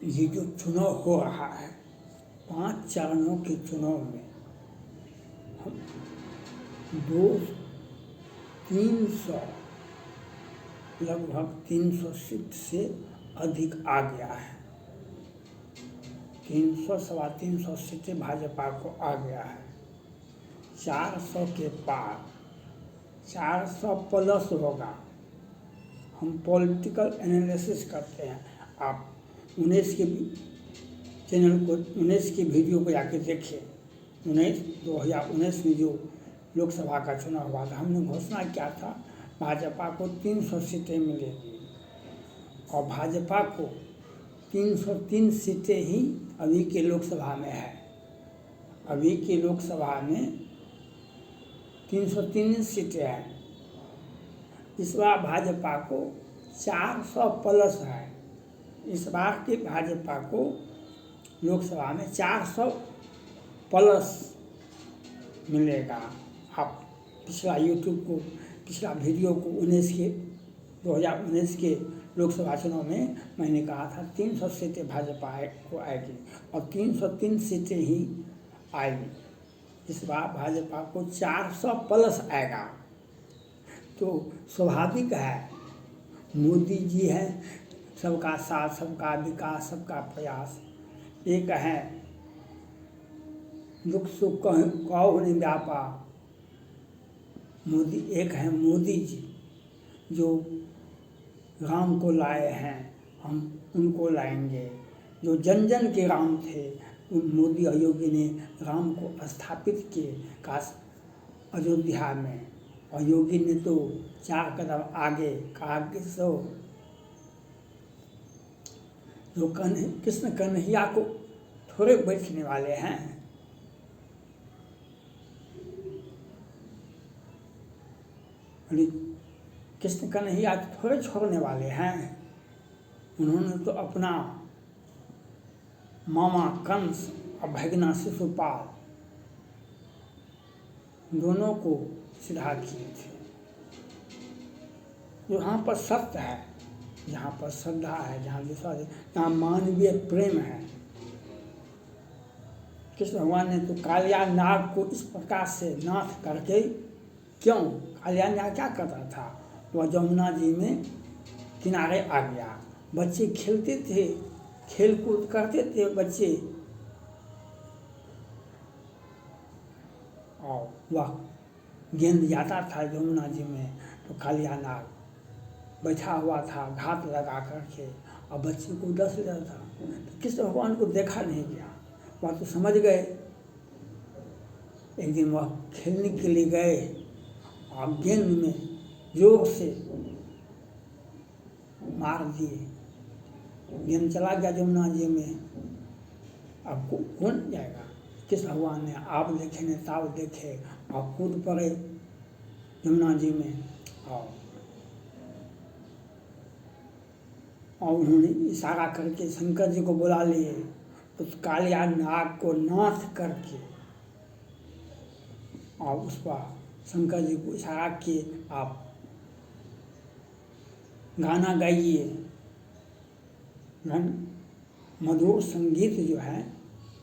ये जो चुनाव हो रहा है, 5 चरणों के चुनाव में हम 300 लगभग 300 सीट से अधिक आ गया है। 300 सवा 300 सीटें भाजपा को आ गया है। 400 के पार, 400 प्लस होगा। हम पॉलिटिकल एनालिसिस करते हैं। आप 19 के चैनल को, 19 की वीडियो को जाके देखिए। 2019 में जो लोकसभा का चुनाव हुआ था, हमने घोषणा किया था भाजपा को 300 सीटें मिलेगी और भाजपा को 303 सीटें ही अभी के लोकसभा में है। अभी के लोकसभा में 303 सीटें हैं। इस बार भाजपा को 400 प्लस है। इस बार की भाजपा को लोकसभा में 400 प्लस मिलेगा। आप पिछला पिछला वीडियो को 2019 के लोकसभा चुनाव में मैंने कहा था 300 सीटें भाजपा को आएगी और 303 सीटें ही आएगी। इस बार भाजपा को 400 प्लस आएगा। तो स्वाभाविक है, मोदी जी है सबका साथ, सबका विकास, सबका प्रयास। एक है दुख सुख कहो नहीं व्यापा मोदी। एक है मोदी जी जो राम को लाए हैं, हम उनको लाएंगे। जो जन जन के राम थे, मोदी और योगी ने राम को स्थापित किए काश अयोध्या में, और योगी ने तो 4 कदम आगे कहा कि जो कृष्ण कन्हैया को थोड़े बैठने वाले हैं। कृष्ण कन्हैया थोड़े छोड़ने वाले हैं। उन्होंने तो अपना मामा कंस और भगना शिशुपाल दोनों को सिधा किए थे। जहाँ पर सत्य है, जहाँ पर श्रद्धा है, जहाँ विश्वास है, जहाँ मानवीय प्रेम है। कृष्ण भगवान ने तो कालिया नाग को इस प्रकार से नाथ करके, क्यों कालिया नाग क्या करता था? वह जमुना जी में किनारे आ गया। बच्चे खेलते थे, खेल कूद करते थे बच्चे, और वह गेंद जाता था यमुना जी में तो कालिया नाग बैठा हुआ था घात लगा करके और बच्चे को डस लेता था। तो कृष्ण भगवान को देखा नहीं गया, वह तो समझ गए। एक दिन वह खेलने के लिए गए और गेंद में जोर से मार दिए। गेंद चला गया यमुना जी में। अब कौन जाएगा? कृष्ण भगवान ने आप देखे ने ताव देखे और कूद पड़े यमुना जी में, और उन्होंने इशारा करके शंकर जी को बुला लिए। उस कालिया नाग को नाथ करके और उस पर शंकर जी को इशारा किए, आप गाना गाइए। मधुर संगीत जो है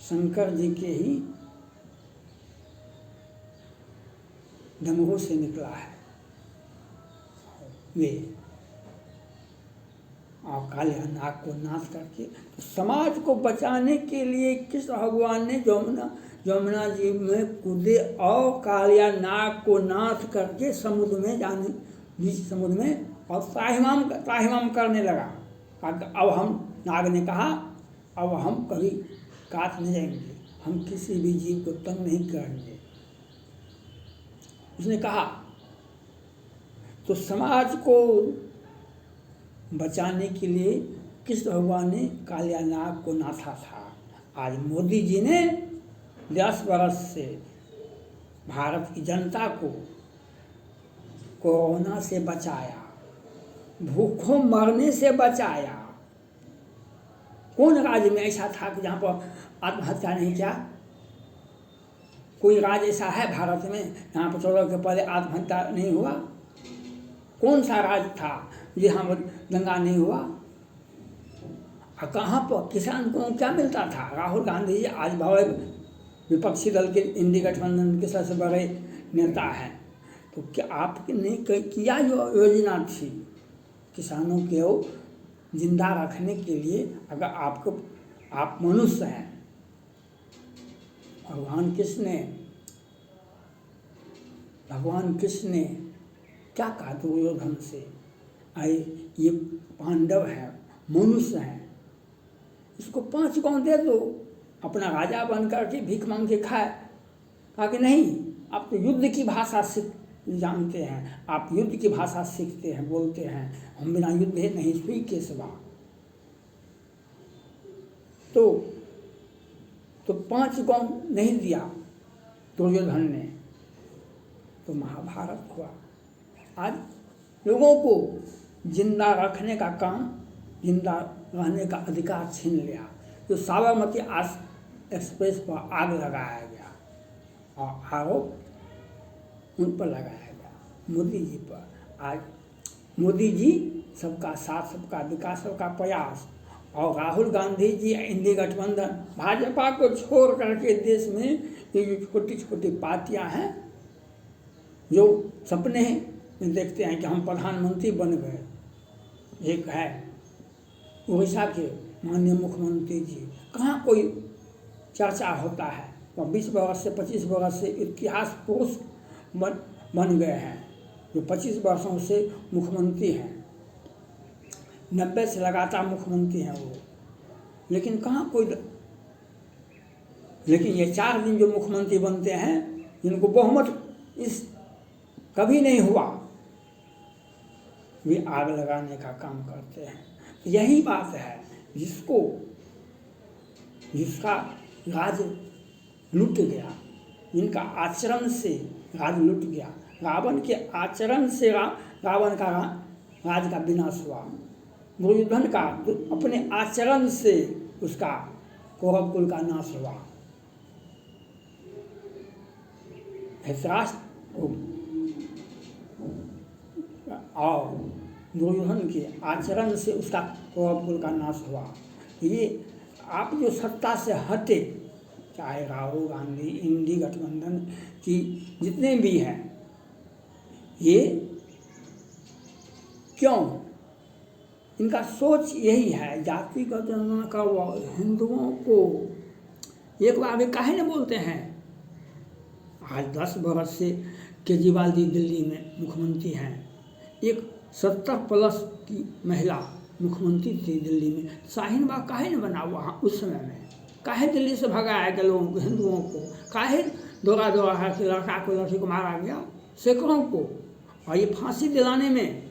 शंकर जी के ही डमरू से निकला है। वे और कालिया नाग को नाथ करके तो समाज को बचाने के लिए कृष्ण भगवान ने यमुना जी में कूदे और कालिया नाग को नाथ करके समुद्र में जाने, बीच समुद्र में, और त्राहिमाम करने लगा। अब हम, नाग ने कहा, अब हम कभी काट नहीं जाएंगे, हम किसी भी जीव को तंग नहीं करेंगे, उसने कहा। तो समाज को बचाने के लिए कृष्ण भगवान ने कालिया नाग को नाथा था। आज मोदी जी ने 10 वर्ष से भारत की जनता को कोरोना से बचाया, भूखों मरने से बचाया। कौन राज्य में ऐसा था कि जहाँ पर आत्महत्या नहीं किया? कोई राज्य ऐसा है भारत में जहाँ पर 14 के पहले आत्महत्या नहीं हुआ? कौन सा राज्य था जी हाँ दंगा नहीं हुआ। कहाँ पर किसान को क्या मिलता था? राहुल गांधी जी आज भावे विपक्षी दल के इंडी गठबंधन के सबसे बड़े नेता हैं, तो क्या आपने किया जो योजना थी किसानों को जिंदा रखने के लिए? अगर आप मनुष्य हैं, भगवान कृष्ण ने क्या कहा दुर्योधन से? आए ये पांडव है, मनुष्य है, इसको 5 गांव दे दो, अपना राजा बन करके भीख मांग के खाए। कहा कि नहीं, आप तो युद्ध की भाषा जानते हैं, आप युद्ध की भाषा सीखते हैं, बोलते हैं, हम बिना युद्ध नहीं सुई के सिवा। तो 5 गांव नहीं दिया दुर्योधन ने, तो महाभारत हुआ। आज लोगों को जिंदा रखने का काम, जिंदा रहने का अधिकार छीन लिया। तो साबरमती एक्सप्रेस पर आग लगाया गया और आरोप उन पर लगाया गया, मोदी जी पर। आज मोदी जी सबका साथ, सबका विकास, सबका प्रयास, और राहुल गांधी जी इंडी गठबंधन, भाजपा को छोड़ करके देश में ये जो छोटी छोटी पार्टियां हैं जो सपने में देखते हैं कि हम प्रधानमंत्री बन गए। एक है उड़ीसा के माननीय मुख्यमंत्री जी, कहाँ कोई चर्चा होता है? वह 20 वर्ष से 25 वर्ष से इतिहास पुरुष बन गए हैं, जो 25 वर्षों से मुख्यमंत्री हैं, 90 से लगातार मुख्यमंत्री हैं वो। लेकिन कहाँ कोई, लेकिन ये 4 दिन जो मुख्यमंत्री बनते हैं, जिनको बहुमत इस कभी नहीं हुआ, वे आग लगाने का काम करते हैं। यही बात है, जिसका राज लुट गया, जिनका आचरण से राज लुट गया। रावण के आचरण से रावण का राज का विनाश हुआ। दुर्योधन का अपने आचरण से उसका कौरव कुल का नाश हुआ। धृतराष्ट्र और दुर्योधन के आचरण से उसका कौरव कुल का नाश हुआ। ये आप जो सत्ता से हटे, चाहे राहुल गांधी, इंडी गठबंधन की जितने भी हैं, ये क्यों? इनका सोच यही है, जातिगत जनगणना का हिंदुओं को एक बार भी काहे न बोलते हैं। आज 10 वर्ष से केजरीवाल जी दिल्ली में मुख्यमंत्री हैं, एक 70+ की महिला मुख्यमंत्री थी दिल्ली में। शाहीन बाग काहे न बना हुआ उस समय में? काहे दिल्ली से भगाया गया लोगों को, हिंदुओं को? काहे दौड़ा के लड़की को मारा गया, सैकड़ों को? और ये फांसी दिलाने में,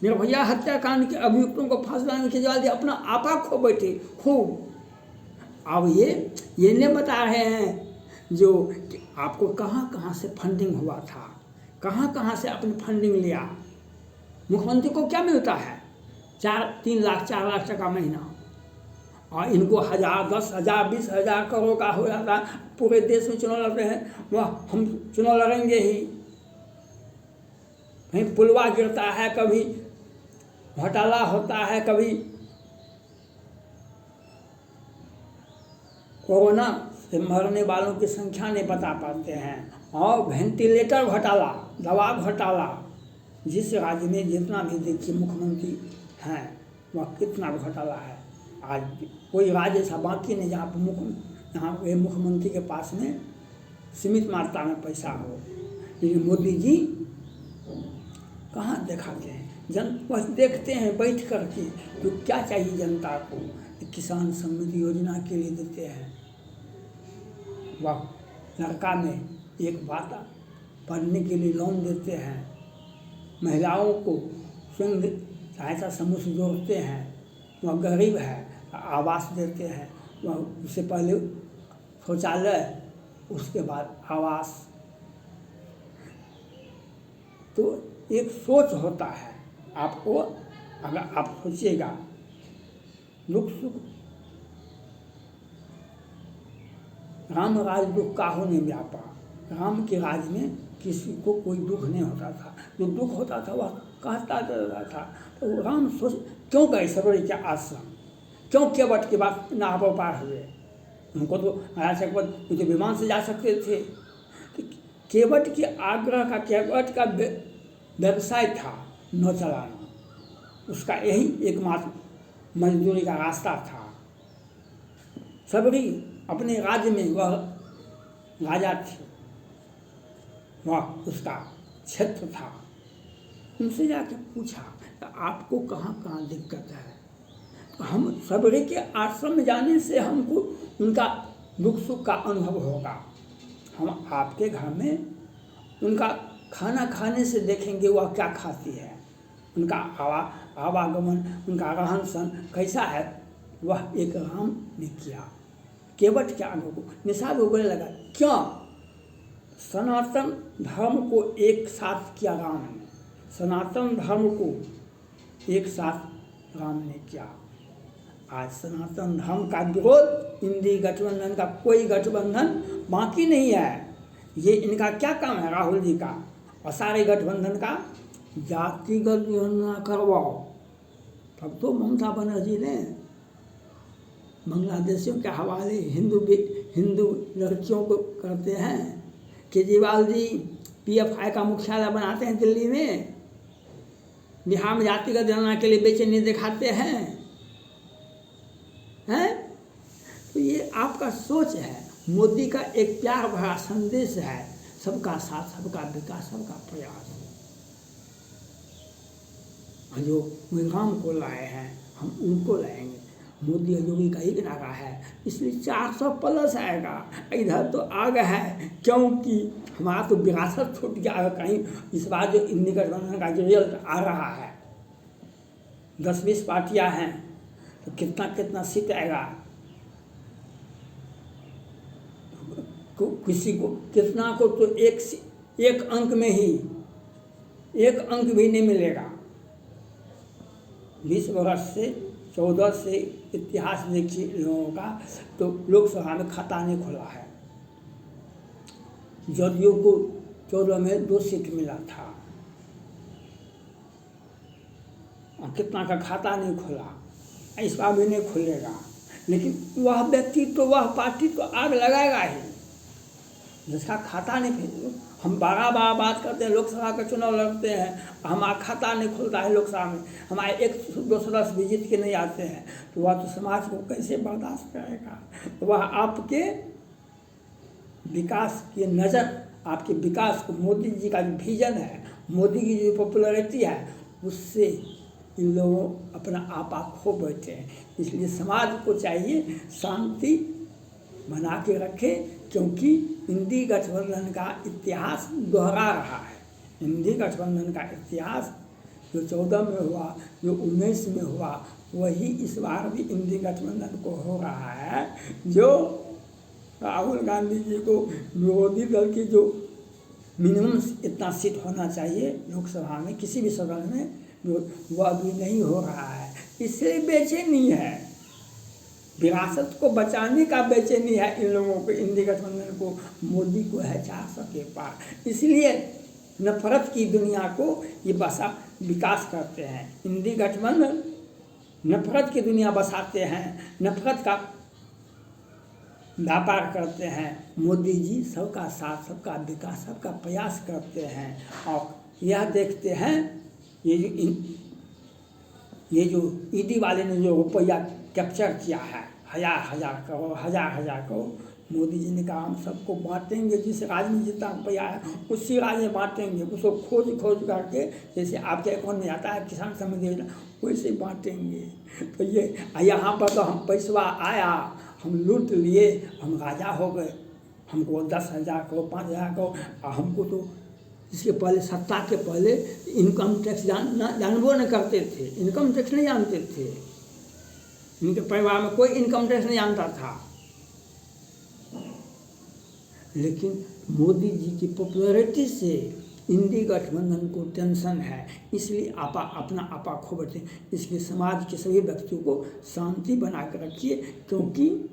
निर्भया हत्याकांड के अभियुक्तों को फांसी दिलाने में केजरीवाल जी अपना आपा खो बैठे खूब। अब ये नहीं बता रहे हैं जो कि आपको कहाँ से फंडिंग हुआ था, कहाँ से अपनी फंडिंग लिया। मुख्यमंत्री को क्या मिलता है? 3 लाख 4 लाख टका महीना, और इनको 1000 10,000 20,000 करोड़ का हो जाता है। पूरे देश में चुनाव लड़ते हैं, वह हम चुनाव लड़ेंगे ही। कहीं पुलवा गिरता है, कभी घोटाला होता है, कभी कोरोना से मरने वालों की संख्या नहीं बता पाते हैं, और वेंटिलेटर घोटाला, दवा घोटाला। जिस राज्य में जितना भी देखिए मुख्यमंत्री हैं, वह कितना घोटाला है। आज कोई राज्य ऐसा बाकी नहीं जहाँ पे मुख्यमंत्री के पास में सीमित मात्रा में पैसा हो। लेकिन मोदी जी कहाँ दिखाते हैं? वह देखते हैं बैठ कर के तो क्या चाहिए जनता को, किसान समृद्धि योजना के लिए देते हैं। वह लड़का में एक बात पढ़ने के लिए लोन देते हैं, महिलाओं को स्वयं सहायता समूह से जोड़ते हैं। वह गरीब है, आवास देते हैं। वह उससे पहले शौचालय, उसके बाद आवास। तो एक सोच होता है आपको, अगर आप सोचिएगा दुख सुख, राम राज दुख काहू नहीं व्यापा। राम के राज में किसी को कोई दुख नहीं होता था। जो दुख होता था वह कहता रहता था। तो राम सोच क्यों गए सबरी के आश्रम, क्यों केवट के बाद नाव पार हुए? उनको तो महाराज चक्रवर्ती वो तो विमान से जा सकते थे। केवट के आग्रह का, केवट का व्यवसाय था न चलाना, उसका यही एकमात्र मजदूरी का रास्ता था। सबरी अपने राज्य में वह राजा थे, वह उसका क्षेत्र था। उनसे जाके पूछा आपको कहाँ कहाँ दिक्कत है? तो हम सबरी के आश्रम में जाने से हमको उनका दुख सुख का अनुभव होगा। हम आपके घर में उनका खाना खाने से देखेंगे वह क्या खाती है, उनका आवागमन, उनका रहन सहन कैसा है। वह एक राम ने किया। केवट के अनुभव को निषाद बोलने लगा, क्यों? सनातन धर्म को एक साथ किया राम ने, सनातन धर्म को एक साथ राम ने किया। आज सनातन धर्म का विरोध, इंडी गठबंधन का कोई गठबंधन बाकी नहीं है। ये इनका क्या काम है राहुल जी का और सारे गठबंधन का? जातिगत योजना करवाओ। तब तो ममता बनर्जी ने बांग्लादेशियों के हवाले हिंदू लड़कियों को करते हैं। केजरीवाल जी PFI का मुख्यालय बनाते हैं दिल्ली में, बिहार में जातिगत जनगणना के लिए बेचैनी दिखाते हैं। तो ये आपका सोच है। मोदी का एक प्यार भरा संदेश है, सबका साथ, सबका विकास, सबका प्रयास। जो राम को लाए हैं हम उनको लाएंगे। मोदी योगी का एक नारा है, इसलिए 400+ आएगा। इधर तो आ गया है क्योंकि हमारा तो विरासत छूट गया। कहीं इस बार जो इंडी गठबंधन का जो रिजल्ट आ रहा है, 10-20 पार्टियां हैं तो कितना कितना सीट आएगा, किसी को कितना को तो एक अंक में ही 1 अंक भी नहीं मिलेगा। 20 वर्ष से 14 से इतिहास देखिए लोगों का, तो लोकसभा में खाता नहीं खुला है। जदयू को 14 में 2 सीट मिला था और कितना का खाता नहीं खुला, इस बार भी नहीं खुलेगा। लेकिन वह व्यक्ति तो, वह पार्टी तो आग लगाएगा ही जिसका खाता नहीं खुल। हम बार बात करते हैं, लोकसभा का चुनाव लड़ते हैं, हमारा खाता नहीं खुलता है लोकसभा में, हमारे 1-2 सदस्य भी जीत के नहीं आते हैं, तो वह तो समाज को कैसे बर्दाश्त करेगा? वह आपके विकास की नज़र, आपके विकास को, मोदी जी का जो विजन है, मोदी की जो पॉपुलैरिटी है, उससे इन लोगों अपना आपा खो बैठे हैं। इसलिए समाज को चाहिए शांति बना के रखे, क्योंकि इंडी गठबंधन का इतिहास दोहरा रहा है। इंडी गठबंधन का इतिहास जो 14 में हुआ, जो 19 में हुआ, वही इस बार भी इंडी गठबंधन को हो रहा है। जो राहुल गांधी जी को विरोधी दल की जो मिनिमम इतना सीट होना चाहिए लोकसभा में किसी भी सदन में, वह भी नहीं हो रहा है। इसलिए बेचैनी है, विरासत को बचाने का बेचैनी है इन लोगों को, इंडी गठबंधन को, मोदी को है 400 के पार। इसलिए नफरत की दुनिया को ये विकास करते हैं। इंडी गठबंधन नफरत की दुनिया बसाते हैं, नफरत का व्यापार करते हैं। मोदी जी सबका साथ, सबका विकास, सबका प्रयास करते हैं। और यह देखते हैं ये जो ईडी वाले ने जो रुपया कैप्चर किया है, हजार करोड़, मोदी जी ने कहा हम सबको बांटेंगे, जिस राज्य में जितना रुपया है उसी राज्य में बांटेंगे, उसको खोज करके, जैसे आपके अकाउंट में आता है किसान सम्मान योजना, वैसे बांटेंगे। तो ये यहाँ पर तो हम पैसा आया, हम लूट लिए, हम राजा हो गए, हमको 10,000 करो, 5,000 करो। और हमको तो इसके पहले, सत्ता के पहले इनकम टैक्स जानबो नहीं करते थे, इनकम टैक्स नहीं जानते थे, इनके परिवार में कोई इनकम टैक्स नहीं जानता था। लेकिन मोदी जी की पॉपुलैरिटी से इंडी गठबंधन को टेंशन है, इसलिए अपना आपा खो बैठे। इसलिए समाज के सभी व्यक्तियों को शांति बना कर रखिए, क्योंकि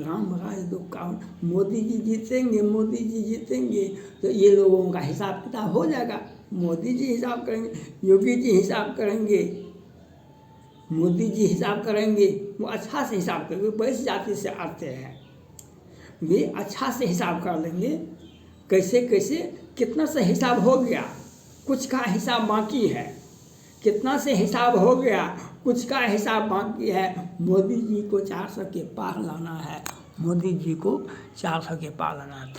राम महाराज तो काम, मोदी जी जीतेंगे तो ये लोगों का हिसाब किताब हो जाएगा। मोदी जी हिसाब करेंगे, योगी जी हिसाब करेंगे, मोदी जी हिसाब करेंगे, वो अच्छा से हिसाब करेंगे, वैश्य जाति से आते हैं, वे अच्छा से हिसाब कर लेंगे कैसे कैसे कितना से हिसाब हो गया, कुछ का हिसाब बाकी है, कितना से हिसाब हो गया, कुछ का हिसाब बाकी है। मोदी जी को 400 के पार लाना है, मोदी जी को 400 के पार लाना है।